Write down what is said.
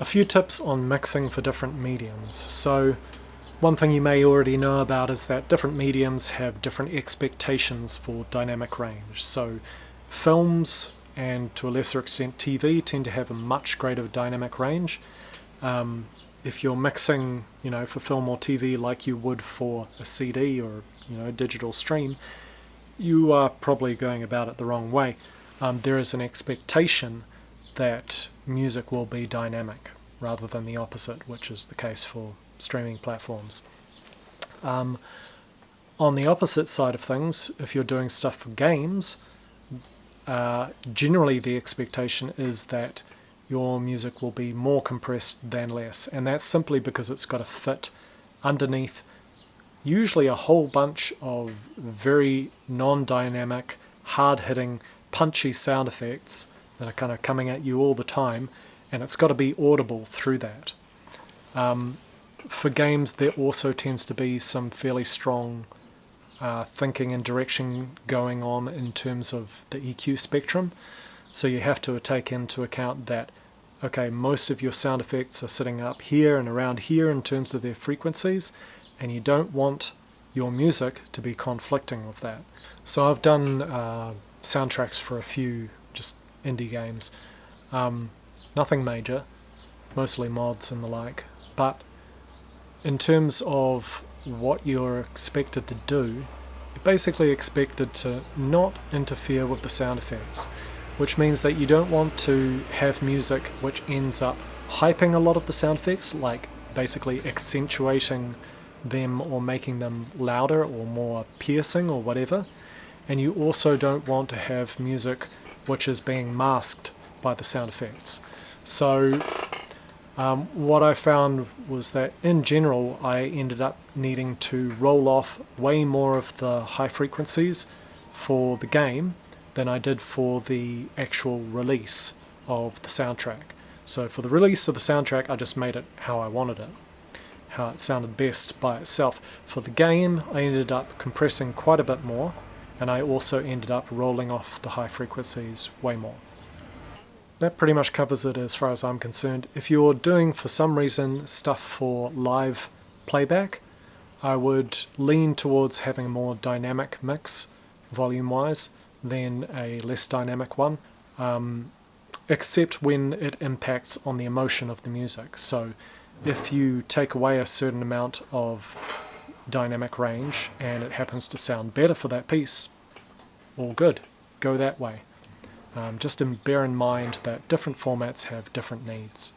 A few tips on mixing for different mediums. So one thing you may already know about is that different mediums have different expectations for dynamic range. So films, and to a lesser extent TV, tend to have a much greater dynamic range. If you're mixing, for film or TV like you would for a CD or a digital stream, you are probably going about it the wrong way. There is an expectation that music will be dynamic rather than the opposite, which is the case for streaming platforms. On the opposite side of things, if you're doing stuff for games, generally the expectation is that your music will be more compressed than less, and that's simply because it's got to fit underneath usually a whole bunch of very non-dynamic, hard-hitting, punchy sound effects that are kind of coming at you all the time, and it's got to be audible through that. For games, there also tends to be some fairly strong thinking and direction going on in terms of the EQ spectrum. So you have to take into account that, okay, most of your sound effects are sitting up here and around here in terms of their frequencies, and you don't want your music to be conflicting with that. So I've done soundtracks for a few just indie games. Nothing major, mostly mods and the like, but in terms of what you're expected to do, you're basically expected to not interfere with the sound effects, which means that you don't want to have music which ends up hyping a lot of the sound effects, like basically accentuating them or making them louder or more piercing or whatever. And you also don't want to have music which is being masked by the sound effects. So what I found was that in general I ended up needing to roll off way more of the high frequencies for the game than I did for the actual release of the soundtrack. So for the release of the soundtrack, I just made it how I wanted it, how it sounded best by itself. For the game, I ended up compressing quite a bit more, and I also ended up rolling off the high frequencies way more. That pretty much covers it as far as I'm concerned. If you're doing, for some reason, stuff for live playback, I would lean towards having a more dynamic mix, volume-wise, than a less dynamic one, except when it impacts on the emotion of the music. So if you take away a certain amount of dynamic range and it happens to sound better for that piece, all good, go that way. Just bear in mind that different formats have different needs.